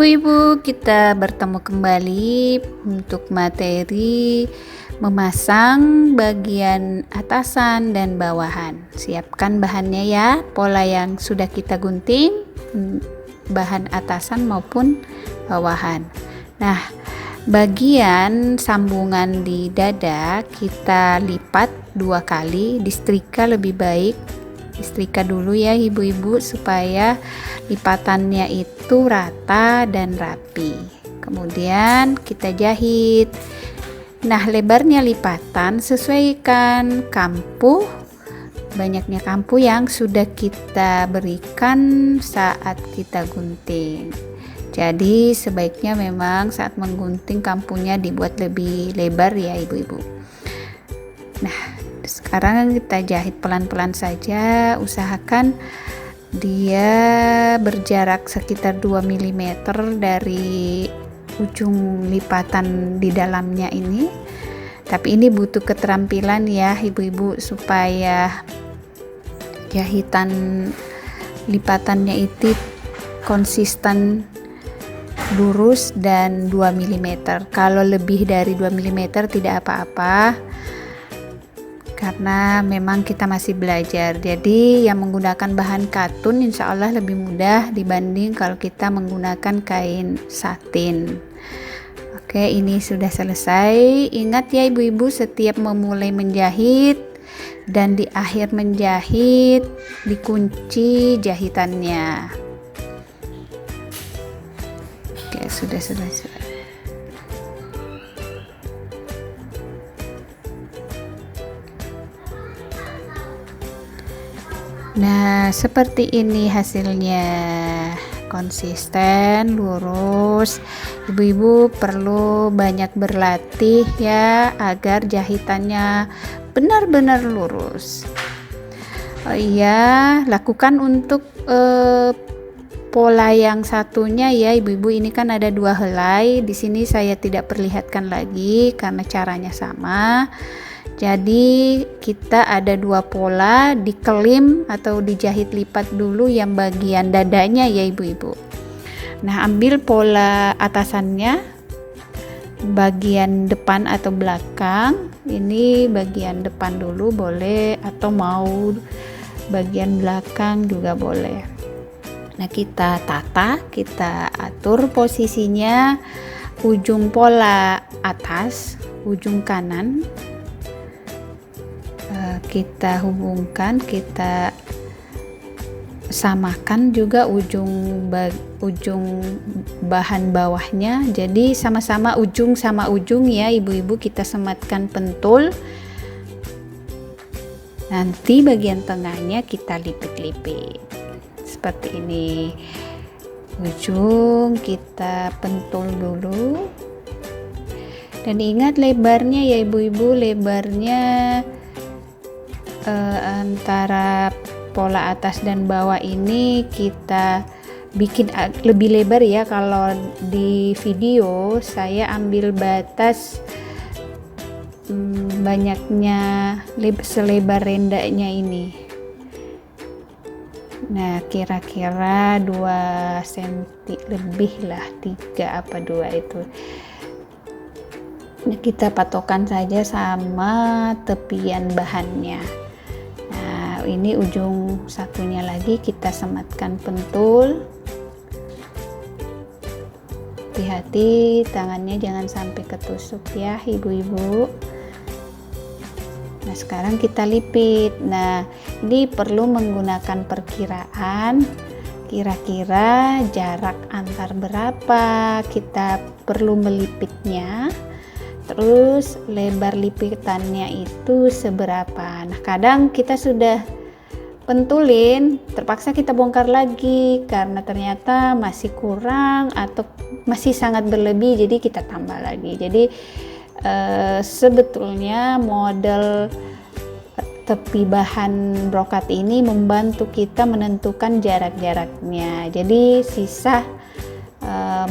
Ibu-ibu, kita bertemu kembali untuk materi memasang bagian atasan dan bawahan. Siapkan bahannya ya, pola yang sudah kita gunting, bahan atasan maupun bawahan. Nah, bagian sambungan di dada kita lipat 2 kali, disetrika lebih baik. Disetrika dulu ya ibu-ibu supaya lipatannya itu rata dan rapi. Kemudian kita jahit. Nah, lebarnya lipatan sesuaikan kampuh, banyaknya kampuh yang sudah kita berikan saat kita gunting. Jadi sebaiknya memang saat menggunting kampuhnya dibuat lebih lebar ya ibu-ibu. Nah, sekarang kita jahit pelan-pelan saja, usahakan dia berjarak sekitar 2 mm dari ujung lipatan di dalamnya ini. Tapi ini butuh keterampilan ya ibu-ibu supaya jahitan lipatannya itu konsisten lurus dan 2 mm. Kalau lebih dari 2 mm tidak apa-apa, karena memang kita masih belajar. Jadi yang menggunakan bahan katun insya Allah lebih mudah dibanding kalau kita menggunakan kain satin. Oke, ini sudah selesai. Ingat ya ibu-ibu, setiap memulai menjahit dan di akhir menjahit dikunci jahitannya. Oke, sudah selesai. Nah, seperti ini hasilnya, konsisten, lurus. Ibu-ibu perlu banyak berlatih ya agar jahitannya benar-benar lurus. Oh iya, lakukan untuk pola yang satunya ya ibu-ibu. Ini kan ada 2 helai. Di sini saya tidak perlihatkan lagi karena caranya sama. Jadi kita ada 2 pola, dikelim atau dijahit lipat dulu yang bagian dadanya ya ibu-ibu. Nah, ambil pola atasannya, bagian depan atau belakang. Ini bagian depan dulu boleh, atau mau bagian belakang juga boleh. Nah, kita tata, kita atur posisinya, ujung pola atas, ujung kanan kita hubungkan, kita samakan juga ujung bahan bawahnya. Jadi sama-sama ujung sama ujung ya ibu-ibu, kita sematkan pentul. Nanti bagian tengahnya kita lipit-lipit seperti ini. Ujung kita pentul dulu. Dan ingat lebarnya ya ibu-ibu, lebarnya antara pola atas dan bawah ini kita bikin lebih lebar ya. Kalau di video saya ambil batas banyaknya selebar rendahnya ini. Nah, kira-kira 2 cm lebih lah, 3 apa 2 itu. Nah, kita patokan saja sama tepian bahannya. Ini ujung satunya lagi kita sematkan pentul. Hati-hati tangannya jangan sampai ketusuk ya ibu-ibu. Nah, sekarang kita lipit. Nah, ini perlu menggunakan perkiraan, kira-kira jarak antar berapa kita perlu melipitnya. Terus lebar lipitannya itu seberapa. Nah, kadang kita sudah pentulin, terpaksa kita bongkar lagi karena ternyata masih kurang atau masih sangat berlebih, jadi kita tambah lagi. Jadi sebetulnya model tepi bahan brokat ini membantu kita menentukan jarak-jaraknya. Jadi sisa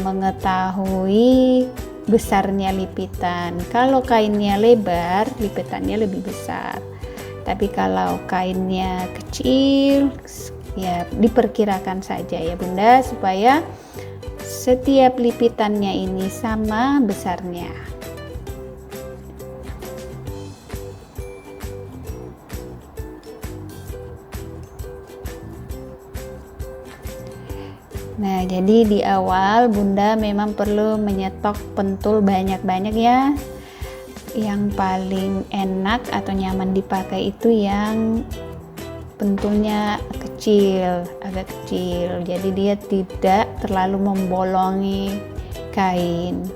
mengetahui besarnya lipitan. Kalau kainnya lebar, lipitannya lebih besar. Tapi kalau kainnya kecil, ya diperkirakan saja ya Bunda, supaya setiap lipitannya ini sama besarnya. Nah, jadi di awal Bunda memang perlu menyetok pentul banyak-banyak ya. Yang paling enak atau nyaman dipakai itu yang pentulnya kecil, agak kecil. Jadi dia tidak terlalu membolongi kain.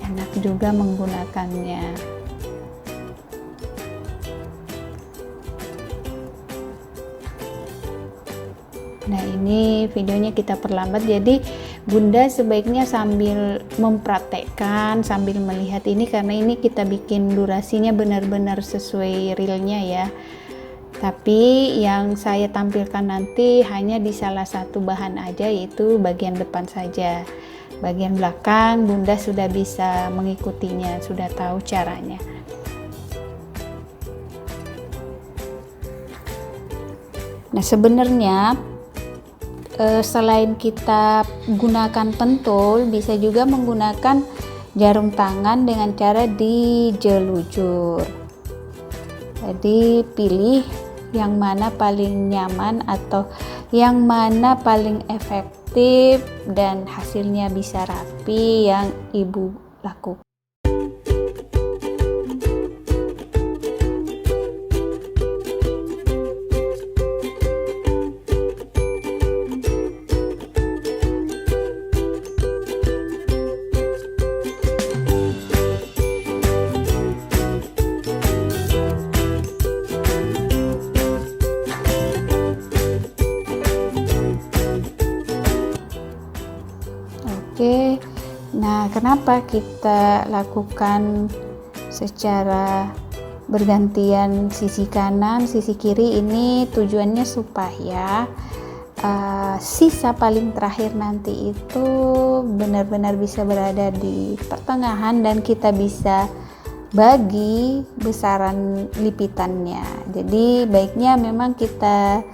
Enak juga menggunakannya. Nah, ini videonya kita perlambat, jadi Bunda sebaiknya sambil mempraktekkan, sambil melihat ini, karena ini kita bikin durasinya benar-benar sesuai realnya ya. Tapi yang saya tampilkan nanti hanya di salah satu bahan aja, yaitu bagian depan saja. Bagian belakang Bunda sudah bisa mengikutinya, sudah tahu caranya. Nah, sebenarnya selain kita gunakan pentul, bisa juga menggunakan jarum tangan dengan cara dijelujur. Jadi pilih yang mana paling nyaman atau yang mana paling efektif dan hasilnya bisa rapi yang Ibu lakukan. Oke, nah kenapa kita lakukan secara bergantian sisi kanan, sisi kiri? Ini tujuannya supaya sisa paling terakhir nanti itu benar-benar bisa berada di pertengahan dan kita bisa bagi besaran lipitannya. Jadi baiknya memang kita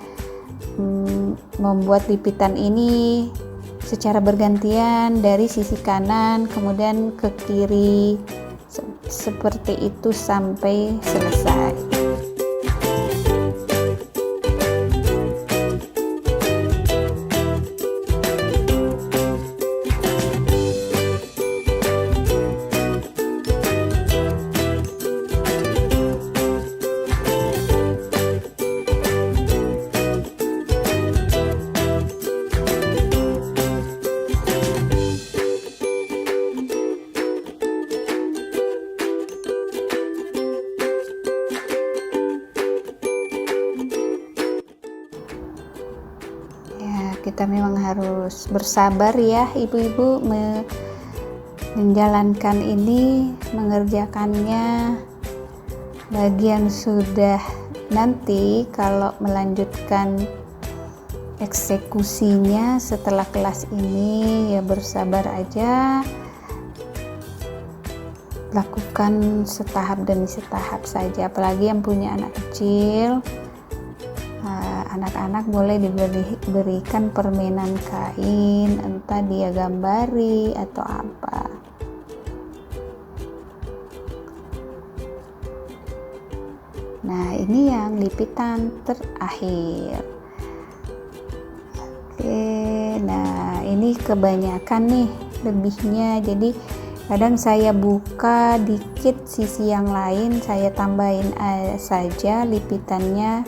membuat lipitan ini secara bergantian dari sisi kanan kemudian ke kiri, seperti itu sampai selesai. Kita memang harus bersabar ya ibu-ibu menjalankan ini, mengerjakannya. Bagian sudah nanti kalau melanjutkan eksekusinya setelah kelas ini ya bersabar aja, lakukan setahap demi setahap saja. Apalagi yang punya anak kecil, anak-anak boleh diberikan permainan kain, entah dia gambari atau apa. Nah, ini yang lipitan terakhir. Oke, nah ini kebanyakan nih lebihnya, jadi kadang saya buka dikit sisi yang lain, saya tambahin saja lipitannya.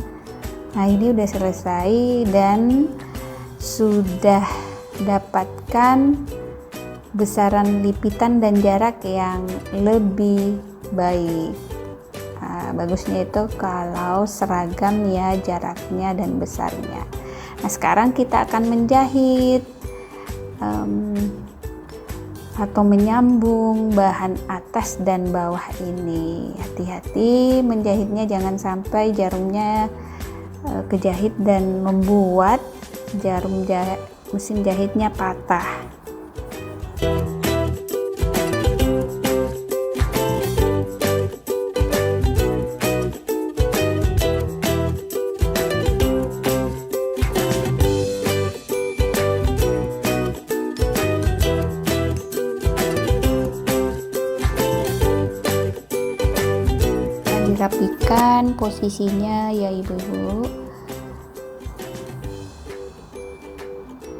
Nah, ini udah selesai dan sudah dapatkan besaran lipitan dan jarak yang lebih baik. Bagusnya itu kalau seragam ya jaraknya dan besarnya. Nah, sekarang kita akan menjahit atau menyambung bahan atas dan bawah ini. Hati-hati menjahitnya, jangan sampai jarumnya kejahit dan membuat mesin jahitnya patah. dirapikan posisinya ya ibu-ibu.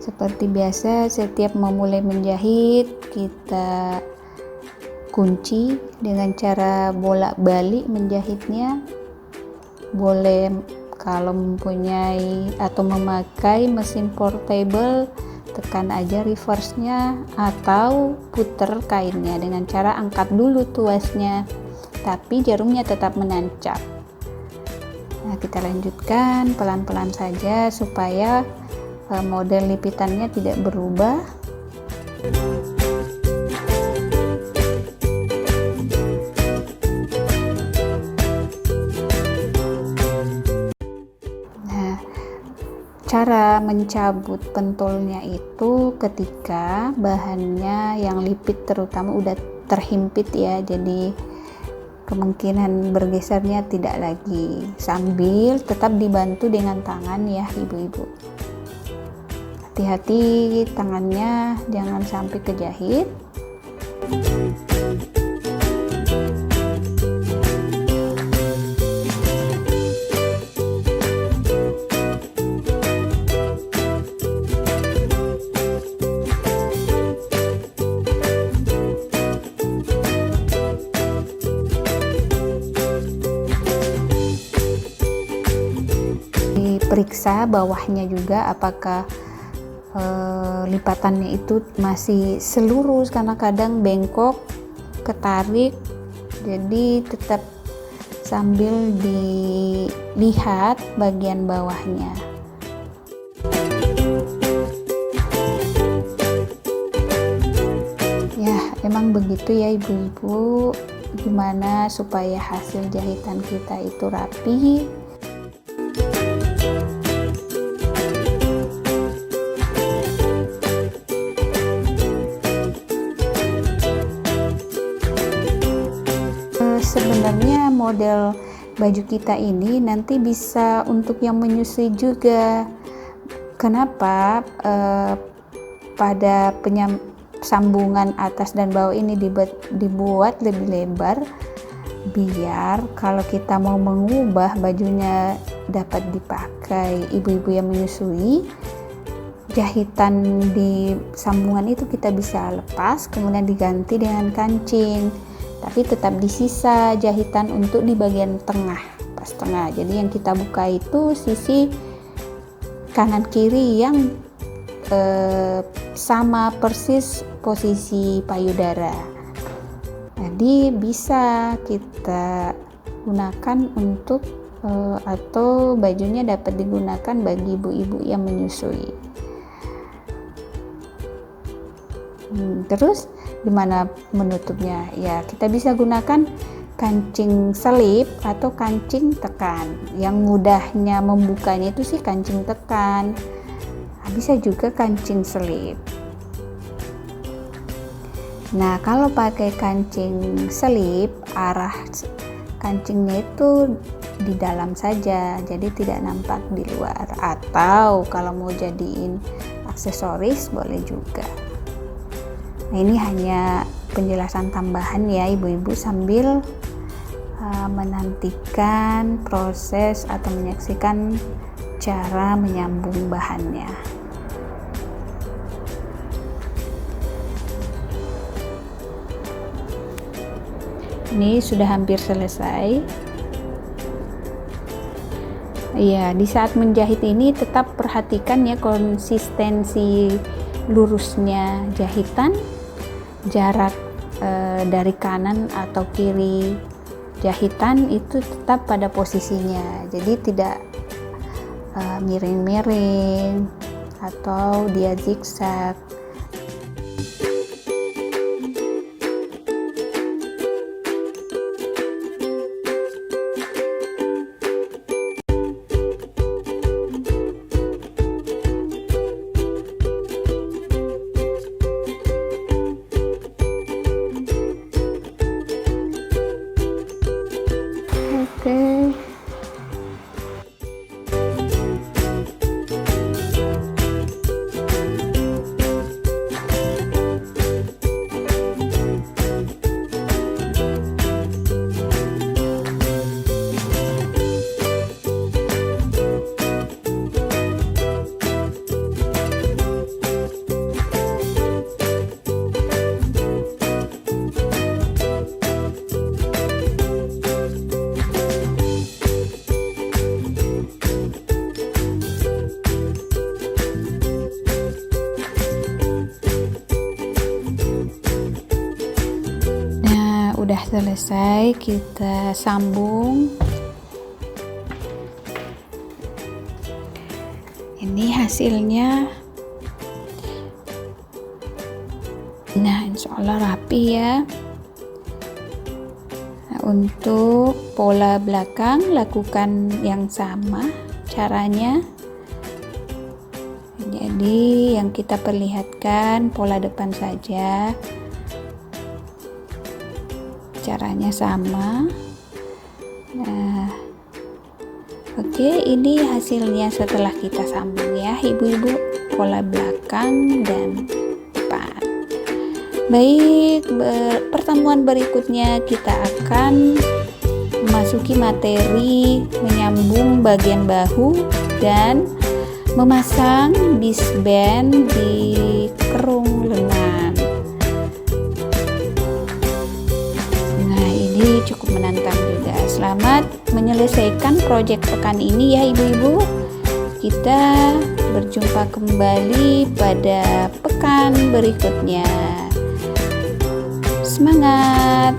Seperti biasa, setiap memulai menjahit kita kunci dengan cara bolak-balik menjahitnya. Boleh kalau mempunyai atau memakai mesin portable, tekan aja reverse-nya atau puter kainnya dengan cara angkat dulu tuasnya, tapi jarumnya tetap menancap. Nah, kita lanjutkan pelan-pelan saja supaya model lipitannya tidak berubah. Nah, cara mencabut pentolnya itu ketika bahannya yang lipit terutama udah terhimpit ya, jadi kemungkinan bergesernya tidak lagi, sambil tetap dibantu dengan tangan ya ibu-ibu. Hati-hati tangannya jangan sampai kejahit. Diperiksa bawahnya juga apakah lipatannya itu masih selurus, karena kadang bengkok, ketarik, jadi tetap sambil dilihat bagian bawahnya. Ya, emang begitu ya ibu-ibu, gimana supaya hasil jahitan kita itu rapi. Sebenarnya model baju kita ini nanti bisa untuk yang menyusui juga. Kenapa? Pada sambungan atas dan bawah ini dibuat lebih lebar, biar kalau kita mau mengubah bajunya dapat dipakai ibu-ibu yang menyusui, jahitan di sambungan itu kita bisa lepas kemudian diganti dengan kancing, tapi tetap disisa jahitan untuk di bagian tengah, pas tengah. Jadi yang kita buka itu sisi kanan kiri yang sama persis posisi payudara. Jadi bisa kita gunakan untuk atau bajunya dapat digunakan bagi ibu-ibu yang menyusui. Terus gimana menutupnya? Ya, kita bisa gunakan kancing selip atau kancing tekan. Yang mudahnya membukanya itu sih kancing tekan. Bisa juga kancing selip. Nah, kalau pakai kancing selip, arah kancingnya itu di dalam saja, jadi tidak nampak di luar. Atau kalau mau jadiin aksesoris boleh juga. Nah, ini hanya penjelasan tambahan ya ibu-ibu sambil menantikan proses atau menyaksikan cara menyambung bahannya. Ini sudah hampir selesai. Iya, di saat menjahit ini tetap perhatikan ya konsistensi lurusnya jahitan, jarak dari kanan atau kiri jahitan itu tetap pada posisinya, jadi tidak miring-miring atau dia zigzag. Oke. selesai, kita sambung. Ini hasilnya. Nah, insya Allah rapi ya. Nah, untuk pola belakang lakukan yang sama caranya. Jadi yang kita perlihatkan pola depan saja, caranya sama. Nah, oke, ini hasilnya setelah kita sambung ya ibu-ibu, pola belakang dan depan. Baik, pertemuan berikutnya kita akan memasuki materi menyambung bagian bahu dan memasang disband di kerung lengan. Nah, ini cukup menantang juga. Selamat menyelesaikan proyek pekan ini ya ibu-ibu. Kita berjumpa kembali pada pekan berikutnya. Semangat!